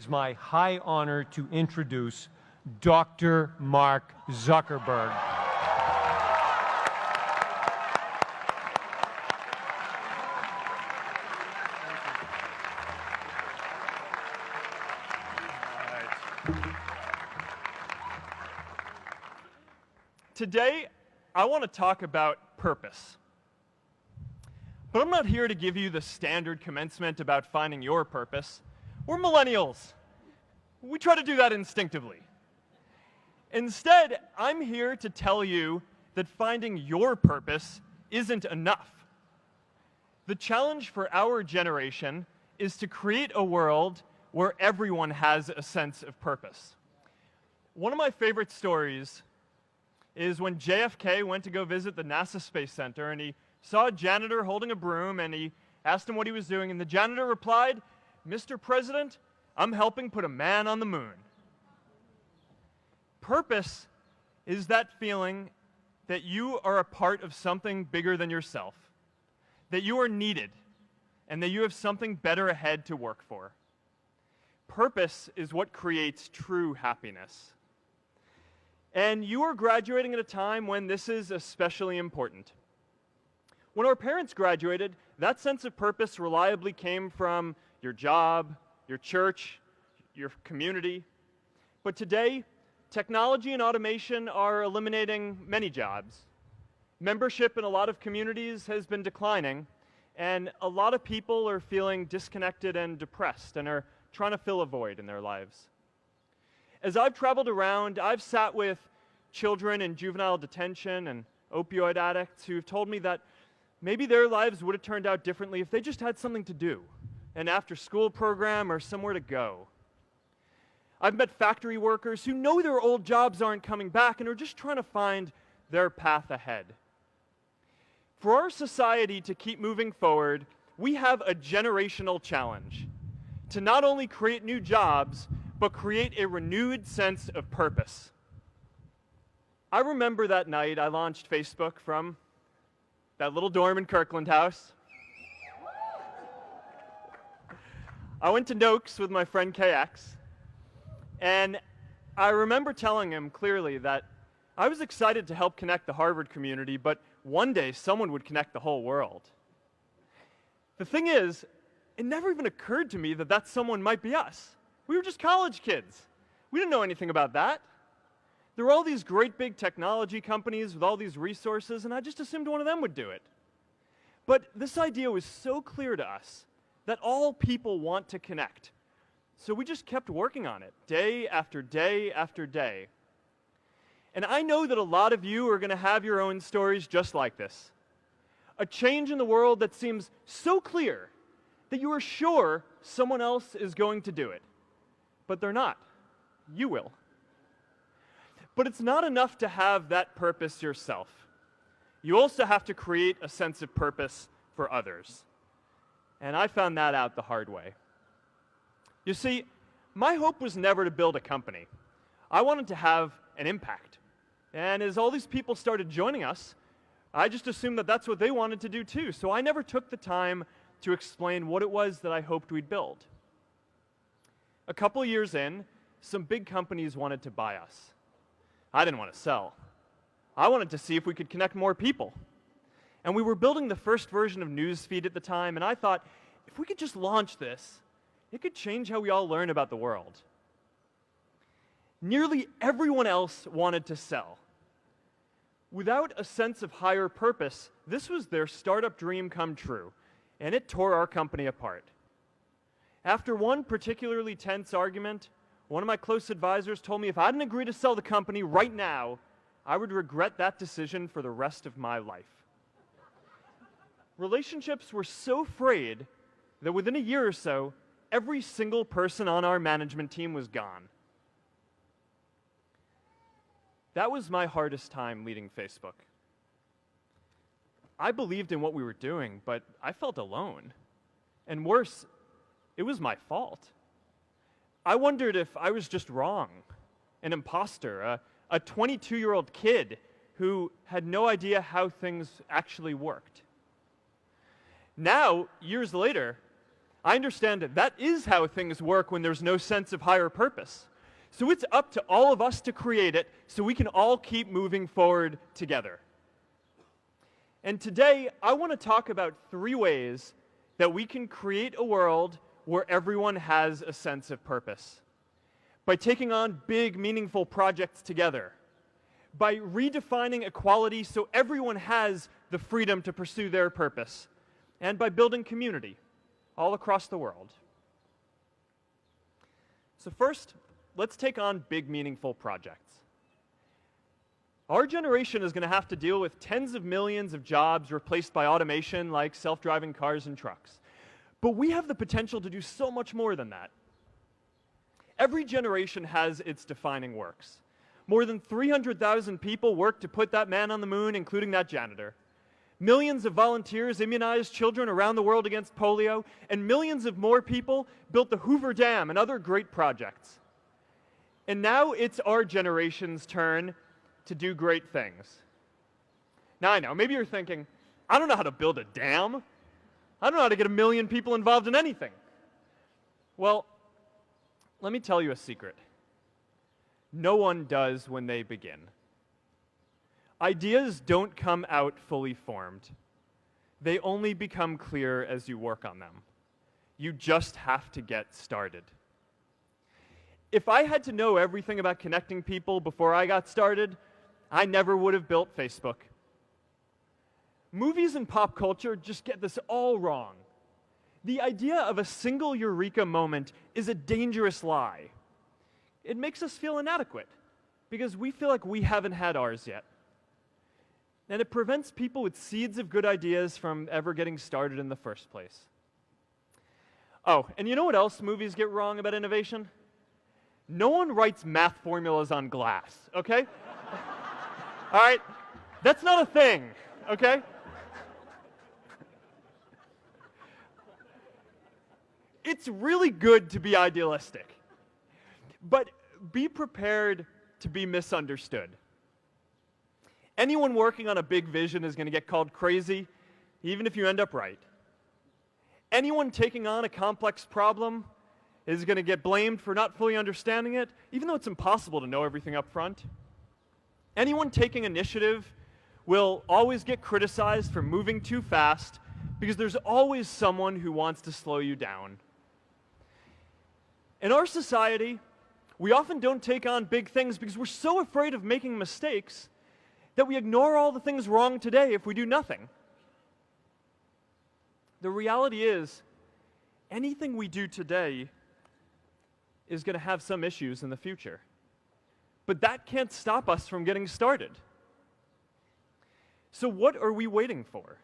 It's my high honor to introduce Dr. Mark Zuckerberg. Today, I want to talk about purpose. But I'm not here to give you the standard commencement about finding your purpose. We're millennials. We try to do that instinctively. Instead, I'm here to tell you that finding your purpose isn't enough. The challenge for our generation is to create a world where everyone has a sense of purpose. One of my favorite stories is when JFK went to go visit the NASA Space Center, and he saw a janitor holding a broom, and he asked him what he was doing, and the janitor replied, "Mr. President, I'm helping put a man on the moon." Purpose is that feeling that you are a part of something bigger than yourself, that you are needed, and that you have something better ahead to work for. Purpose is what creates true happiness. And you are graduating at a time when this is especially important. When our parents graduated, that sense of purpose reliably came from your job, your church, your community. But today, technology and automation are eliminating many jobs. Membership in a lot of communities has been declining, and a lot of people are feeling disconnected and depressed and are trying to fill a void in their lives. As I've traveled around, I've sat with children in juvenile detention and opioid addicts who've told me that maybe their lives would have turned out differently if they just had something to do, an after-school program or somewhere to go. I've met factory workers who know their old jobs aren't coming back and are just trying to find their path ahead. For our society to keep moving forward, we have a generational challenge to not only create new jobs, but create a renewed sense of purpose. I remember that night I launched Facebook from that little dorm in Kirkland House. I went to Noakes with my friend KX, and I remember telling him clearly that I was excited to help connect the Harvard community, but one day someone would connect the whole world. The thing is, it never even occurred to me that that someone might be us. We were just college kids. We didn't know anything about that. There were all these great big technology companies with all these resources, and I just assumed one of them would do it. But this idea was so clear to us that all people want to connect. So we just kept working on it, day after day after day. And I know that a lot of you are going to have your own stories just like this. A change in the world that seems so clear that you are sure someone else is going to do it. But they're not. You will. But it's not enough to have that purpose yourself. You also have to create a sense of purpose for others. And I found that out the hard way. You see, my hope was never to build a company. I wanted to have an impact. And as all these people started joining us, I just assumed that that's what they wanted to do too. So I never took the time to explain what it was that I hoped we'd build. A couple years in, some big companies wanted to buy us. I didn't want to sell. I wanted to see if we could connect more people. And we were building the first version of Newsfeed at the time, and I thought, if we could just launch this, it could change how we all learn about the world. Nearly everyone else wanted to sell. Without a sense of higher purpose, this was their startup dream come true, and it tore our company apart. After one particularly tense argument, one of my close advisors told me if I didn't agree to sell the company right now, I would regret that decision for the rest of my life. Relationships were so frayed that within a year or so, every single person on our management team was gone. That was my hardest time leading Facebook. I believed in what we were doing, but I felt alone. And worse, it was my fault. I wondered if I was just wrong, an imposter, a 22-year-old kid who had no idea how things actually worked. Now, years later, I understand that is how things work when there's no sense of higher purpose. So it's up to all of us to create it so we can all keep moving forward together. And today, I want to talk about 3 ways that we can create a world where everyone has a sense of purpose. By taking on big, meaningful projects together. By redefining equality so everyone has the freedom to pursue their purpose. And by building community all across the world. So first, let's take on big, meaningful projects. Our generation is going to have to deal with tens of millions of jobs replaced by automation like self-driving cars and trucks. But we have the potential to do so much more than that. Every generation has its defining works. More than 300,000 people worked to put that man on the moon, including that janitor. Millions of volunteers immunized children around the world against polio, and millions of more people built the Hoover Dam and other great projects. And now it's our generation's turn to do great things. Now I know, maybe you're thinking, I don't know how to build a dam. I don't know how to get 1 million people involved in anything. Well, let me tell you a secret. No one does when they begin. Ideas don't come out fully formed. They only become clear as you work on them. You just have to get started. If I had to know everything about connecting people before I got started, I never would have built Facebook. Movies and pop culture just get this all wrong. The idea of a single eureka moment is a dangerous lie. It makes us feel inadequate because we feel like we haven't had ours yet. And it prevents people with seeds of good ideas from ever getting started in the first place. Oh, and you know what else movies get wrong about innovation? No one writes math formulas on glass, okay? All right? That's not a thing, okay? It's really good to be idealistic, but be prepared to be misunderstood. Anyone working on a big vision is going to get called crazy, even if you end up right. Anyone taking on a complex problem is going to get blamed for not fully understanding it, even though it's impossible to know everything up front. Anyone taking initiative will always get criticized for moving too fast because there's always someone who wants to slow you down. In our society, we often don't take on big things because we're so afraid of making mistakes that we ignore all the things wrong today if we do nothing. The reality is, anything we do today is going to have some issues in the future. But that can't stop us from getting started. So what are we waiting for?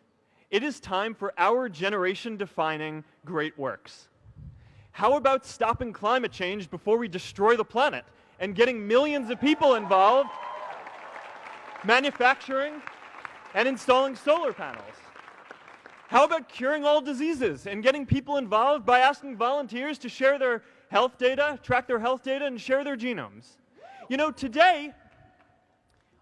It is time for our generation-defining great works. How about stopping climate change before we destroy the planet and getting millions of people involved, manufacturing and installing solar panels? How about curing all diseases and getting people involved by asking volunteers to share their health data, track their health data, and share their genomes? You know, today,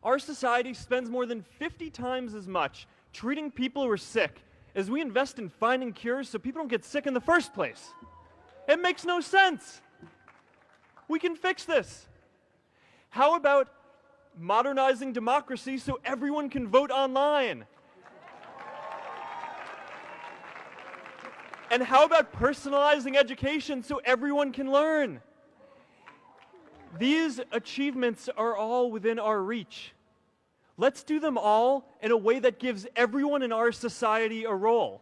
our society spends more than 50 times as much treating people who are sick as we invest in finding cures so people don't get sick in the first place. It makes no sense. We can fix this. How about modernizing democracy so everyone can vote online? And how about personalizing education so everyone can learn? These achievements are all within our reach. Let's do them all in a way that gives everyone in our society a role.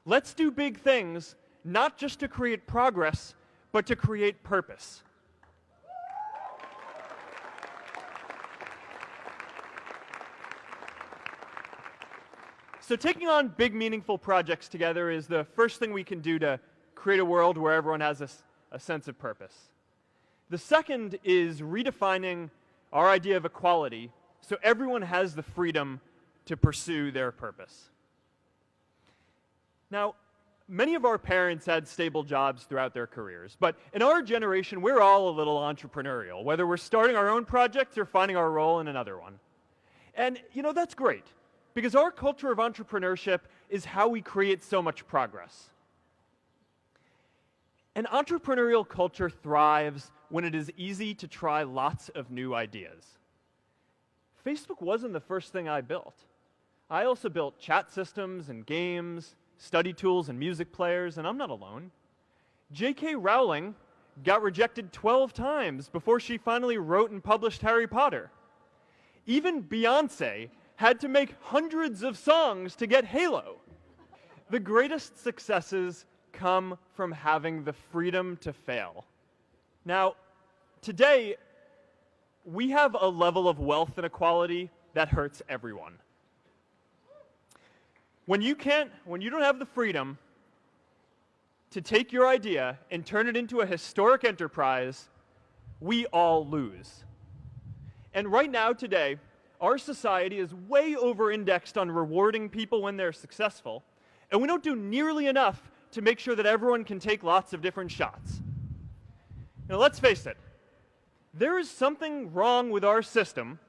Let's do big things, not just to create progress, but to create purpose. So taking on big, meaningful projects together is the first thing we can do to create a world where everyone has a sense of purpose. The second is redefining our idea of equality so everyone has the freedom to pursue their purpose. Now, many of our parents had stable jobs throughout their careers, but in our generation, we're all a little entrepreneurial, whether we're starting our own projects or finding our role in another one. And, you know, that's great, because our culture of entrepreneurship is how we create so much progress. An entrepreneurial culture thrives when it is easy to try lots of new ideas. Facebook wasn't the first thing I built. I also built chat systems and games, study tools and music players, and I'm not alone. J.K. Rowling got rejected 12 times before she finally wrote and published Harry Potter. Even Beyoncé had to make hundreds of songs to get Halo. The greatest successes come from having the freedom to fail. Now, today, we have a level of wealth inequality that hurts everyone. When you don't have the freedom to take your idea and turn it into a historic enterprise, we all lose. And right now, today, our society is way over-indexed on rewarding people when they're successful, and we don't do nearly enough to make sure that everyone can take lots of different shots. Now, let's face it, there is something wrong with our system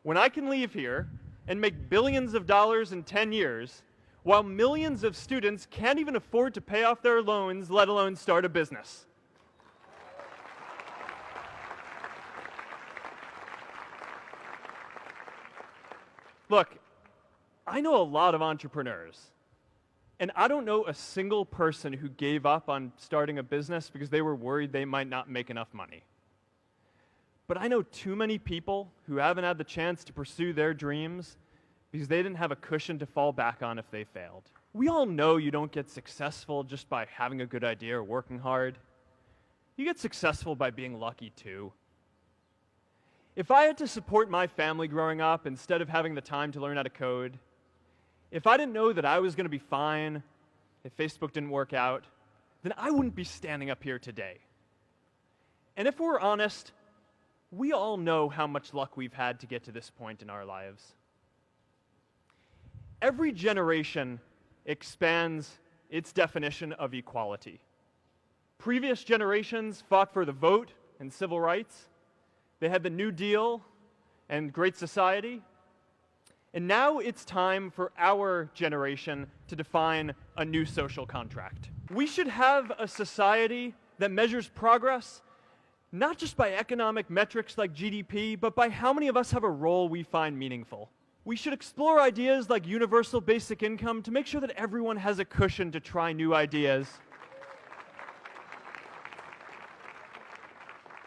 when I can leave here and make billions of dollars in 10 years, while millions of students can't even afford to pay off their loans, let alone start a business. Look, I know a lot of entrepreneurs, and I don't know a single person who gave up on starting a business because they were worried they might not make enough money. But I know too many people who haven't had the chance to pursue their dreams because they didn't have a cushion to fall back on if they failed. We all know you don't get successful just by having a good idea or working hard. You get successful by being lucky too. If I had to support my family growing up instead of having the time to learn how to code, if I didn't know that I was going to be fine if Facebook didn't work out, then I wouldn't be standing up here today. And if we're honest, we all know how much luck we've had to get to this point in our lives. Every generation expands its definition of equality. Previous generations fought for the vote and civil rights. They had the New Deal and Great Society. And now it's time for our generation to define a new social contract. We should have a society that measures progress not just by economic metrics like GDP, but by how many of us have a role we find meaningful. We should explore ideas like universal basic income to make sure that everyone has a cushion to try new ideas.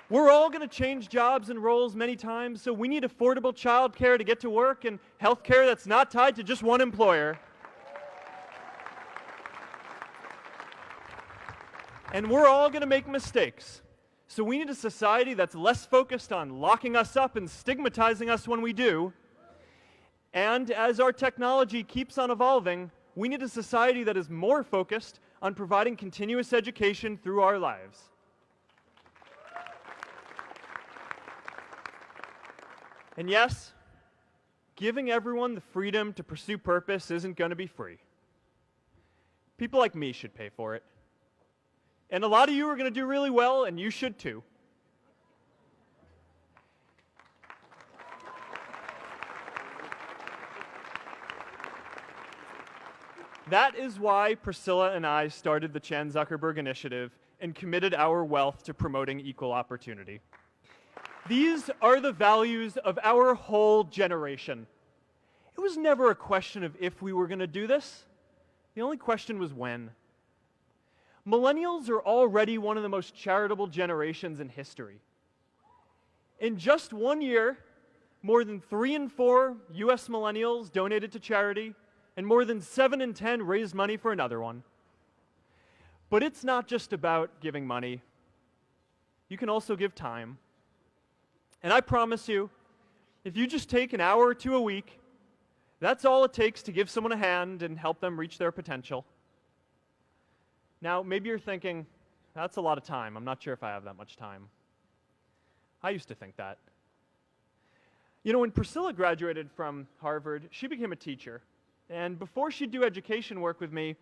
We're all going to change jobs and roles many times, so we need affordable childcare to get to work and healthcare that's not tied to just one employer. And we're all going to make mistakes. So we need a society that's less focused on locking us up and stigmatizing us when we do. And as our technology keeps on evolving, we need a society that is more focused on providing continuous education through our lives. And yes, giving everyone the freedom to pursue purpose isn't going to be free. People like me should pay for it. And a lot of you are going to do really well, and you should too. That is why Priscilla and I started the Chan Zuckerberg Initiative and committed our wealth to promoting equal opportunity. These are the values of our whole generation. It was never a question of if we were going to do this. The only question was when. Millennials are already one of the most charitable generations in history. In just 1 year, more than 3 in 4 US millennials donated to charity, and more than 7 in 10 raised money for another one. But it's not just about giving money. You can also give time. And I promise you, if you just take an hour or two a week, that's all it takes to give someone a hand and help them reach their potential. Now, maybe you're thinking, that's a lot of time. I'm not sure if I have that much time. I used to think that. You know, when Priscilla graduated from Harvard, she became a teacher. And before she'd do education work with me,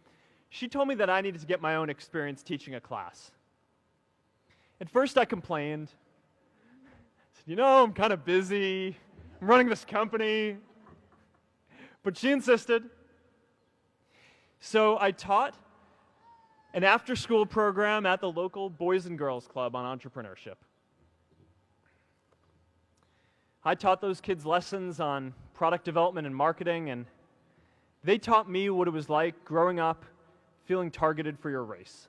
she told me that I needed to get my own experience teaching a class. At first, I complained. I said, you know, I'm kind of busy. I'm running this company. But she insisted. So I taught an after-school program at the local Boys and Girls Club on entrepreneurship. I taught those kids lessons on product development and marketing, and they taught me what it was like growing up feeling targeted for your race,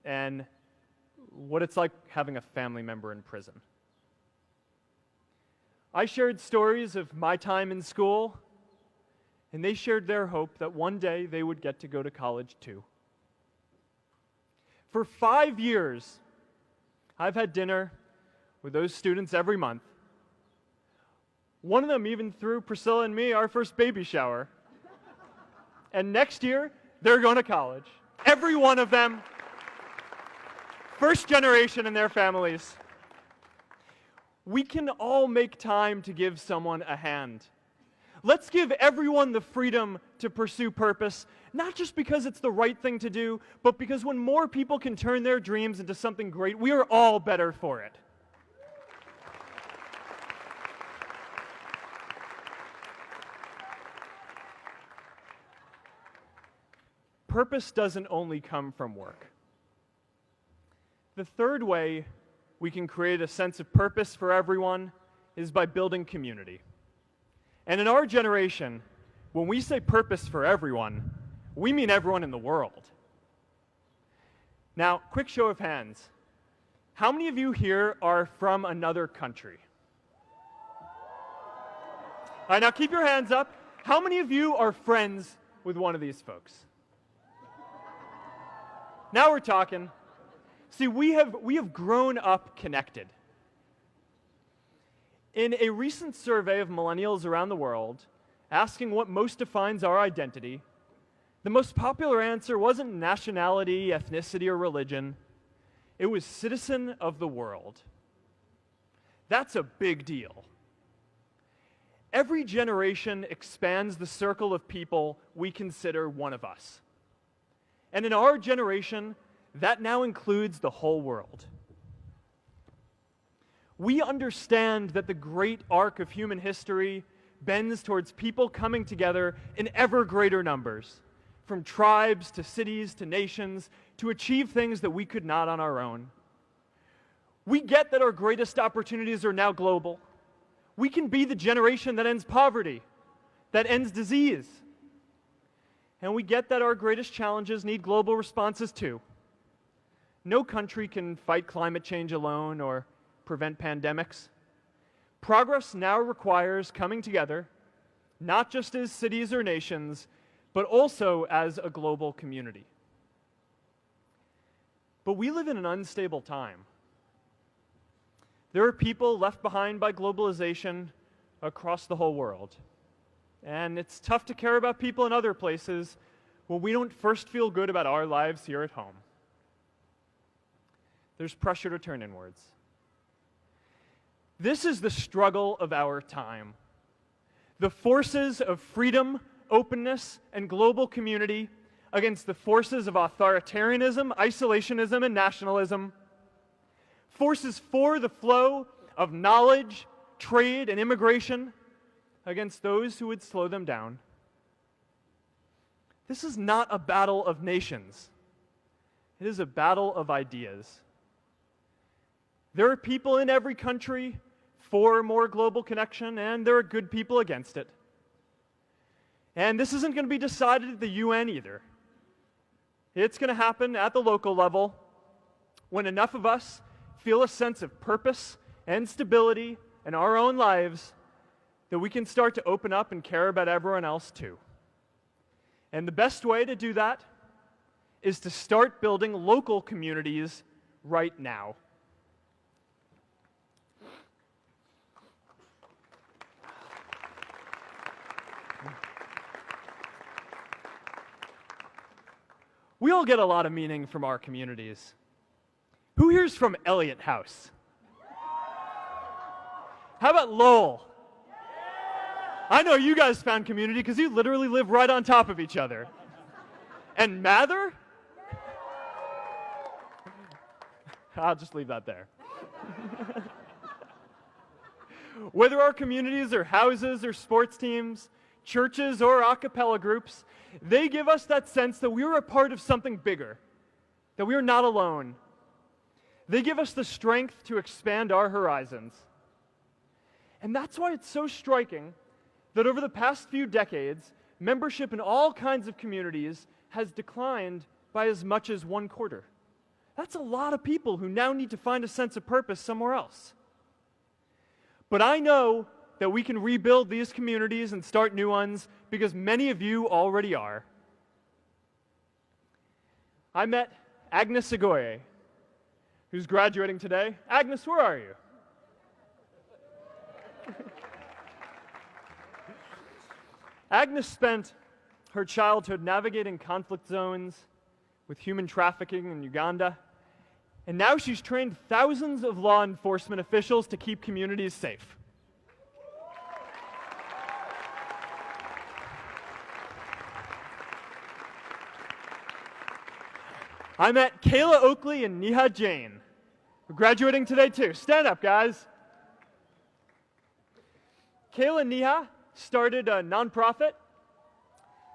and what it's like having a family member in prison. I shared stories of my time in school, and they shared their hope that one day they would get to go to college too. For 5 years, I've had dinner with those students every month. One of them even threw Priscilla and me our first baby shower. And next year, they're going to college. Every one of them, first generation in their families. We can all make time to give someone a hand. Let's give everyone the freedom to pursue purpose, not just because it's the right thing to do, but because when more people can turn their dreams into something great, we are all better for it. Purpose doesn't only come from work. The third way we can create a sense of purpose for everyone is by building community. And in our generation, when we say purpose for everyone, we mean everyone in the world. Now, quick show of hands. How many of you here are from another country? All right, now keep your hands up. How many of you are friends with one of these folks? Now we're talking. See, we have grown up connected. In a recent survey of millennials around the world, asking what most defines our identity, the most popular answer wasn't nationality, ethnicity, or religion. It was citizen of the world. That's a big deal. Every generation expands the circle of people we consider one of us. And in our generation, that now includes the whole world. We understand that the great arc of human history bends towards people coming together in ever greater numbers, from tribes to cities to nations, to achieve things that we could not on our own. We get that our greatest opportunities are now global. We can be the generation that ends poverty, that ends disease. And we get that our greatest challenges need global responses too. No country can fight climate change alone or prevent pandemics. Progress now requires coming together, not just as cities or nations, but also as a global community. But we live in an unstable time. There are people left behind by globalization across the whole world. And it's tough to care about people in other places when we don't first feel good about our lives here at home. There's pressure to turn inwards. This is the struggle of our time. The forces of freedom, openness, and global community against the forces of authoritarianism, isolationism, and nationalism. Forces for the flow of knowledge, trade, and immigration against those who would slow them down. This is not a battle of nations. It is a battle of ideas. There are people in every country for more global connection, and there are good people against it. And this isn't going to be decided at the UN either. It's going to happen at the local level when enough of us feel a sense of purpose and stability in our own lives that we can start to open up and care about everyone else too. And the best way to do that is to start building local communities right now. We all get a lot of meaning from our communities. Who here's from Elliott House? How about Lowell? I know you guys found community because you literally live right on top of each other. And Mather? I'll just leave that there. Whether our communities are houses or sports teams, churches or a cappella groups, they give us that sense that we are a part of something bigger, that we are not alone. They give us the strength to expand our horizons. And that's why it's so striking that over the past few decades, membership in all kinds of communities has declined by as much as 1/4. That's a lot of people who now need to find a sense of purpose somewhere else. But I know that we can rebuild these communities and start new ones because many of you already are. I met Agnes Segoye, who's graduating today. Agnes, where are you? Agnes spent her childhood navigating conflict zones with human trafficking in Uganda, and now she's trained thousands of law enforcement officials to keep communities safe. I met Kayla Oakley and Neha Jain, who are graduating today too. Stand up, guys. Kayla and Neha started a nonprofit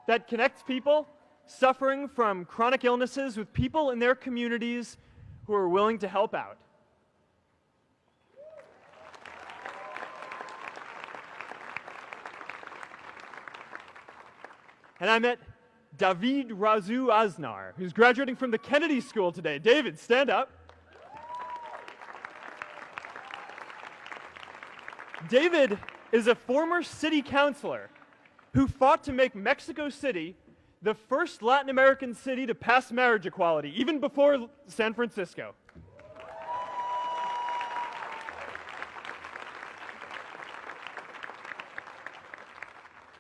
that connects people suffering from chronic illnesses with people in their communities who are willing to help out. And I met David Razu Aznar, who's graduating from the Kennedy School today. David, stand up. David is a former city councilor who fought to make Mexico City the first Latin American city to pass marriage equality, even before San Francisco.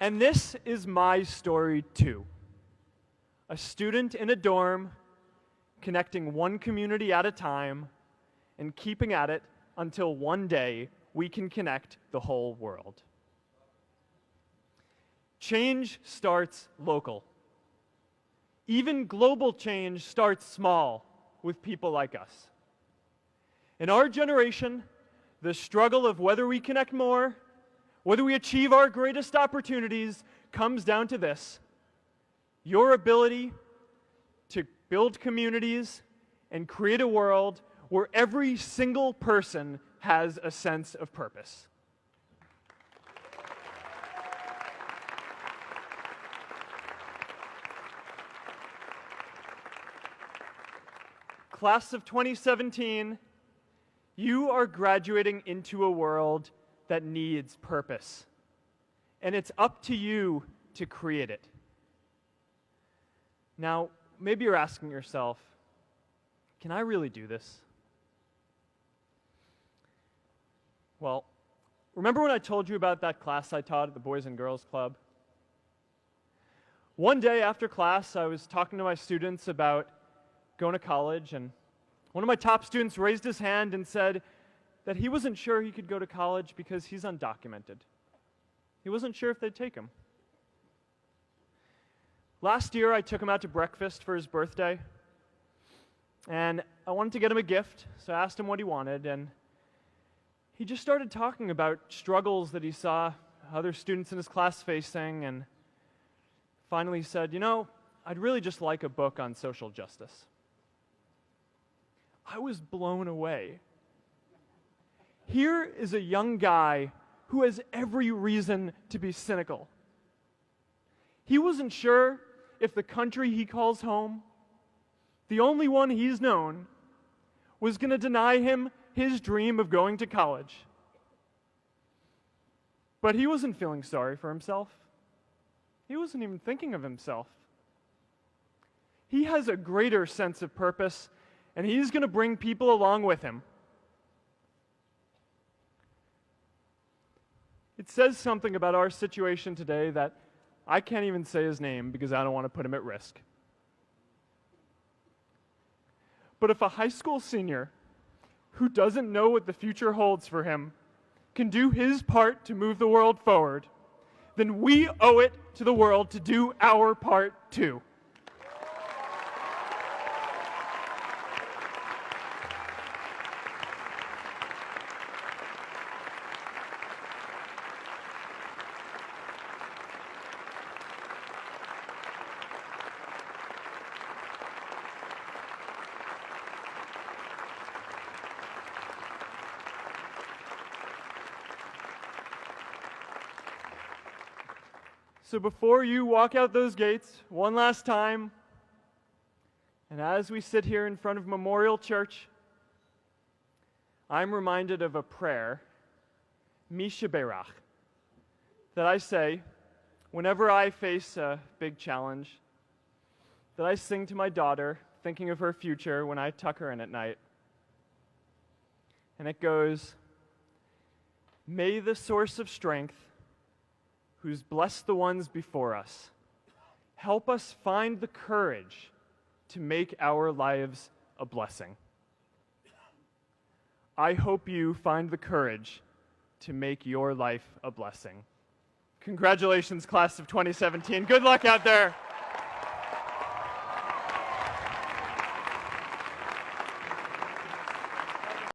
And this is my story too. A student in a dorm, connecting one community at a time, and keeping at it until one day we can connect the whole world. Change starts local. Even global change starts small with people like us. In our generation, the struggle of whether we connect more, whether we achieve our greatest opportunities, comes down to this: your ability to build communities and create a world where every single person has a sense of purpose. Class of 2017, you are graduating into a world that needs purpose. And it's up to you to create it. Now, maybe you're asking yourself, can I really do this? Well, remember when I told you about that class I taught at the Boys and Girls Club? One day after class, I was talking to my students about going to college, and one of my top students raised his hand and said that he wasn't sure he could go to college because he's undocumented. He wasn't sure if they'd take him. Last year, I took him out to breakfast for his birthday, and I wanted to get him a gift, so I asked him what he wanted, and he just started talking about struggles that he saw other students in his class facing, and finally said, you know, I'd really just like a book on social justice. I was blown away. Here is a young guy who has every reason to be cynical. He wasn't sure if the country he calls home, the only one he's known, was going to deny him his dream of going to college. But he wasn't feeling sorry for himself. He wasn't even thinking of himself. He has a greater sense of purpose, and he's going to bring people along with him. It says something about our situation today that I can't even say his name because I don't want to put him at risk. But if a high school senior who doesn't know what the future holds for him can do his part to move the world forward, then we owe it to the world to do our part too. So before you walk out those gates one last time, and as we sit here in front of Memorial Church, I'm reminded of a prayer, Misha Berach, that I say whenever I face a big challenge, that I sing to my daughter, thinking of her future when I tuck her in at night. And it goes, "May the source of strength, who's blessed the ones before us, help us find the courage to make our lives a blessing." I hope you find the courage to make your life a blessing. Congratulations, class of 2017. Good luck out there.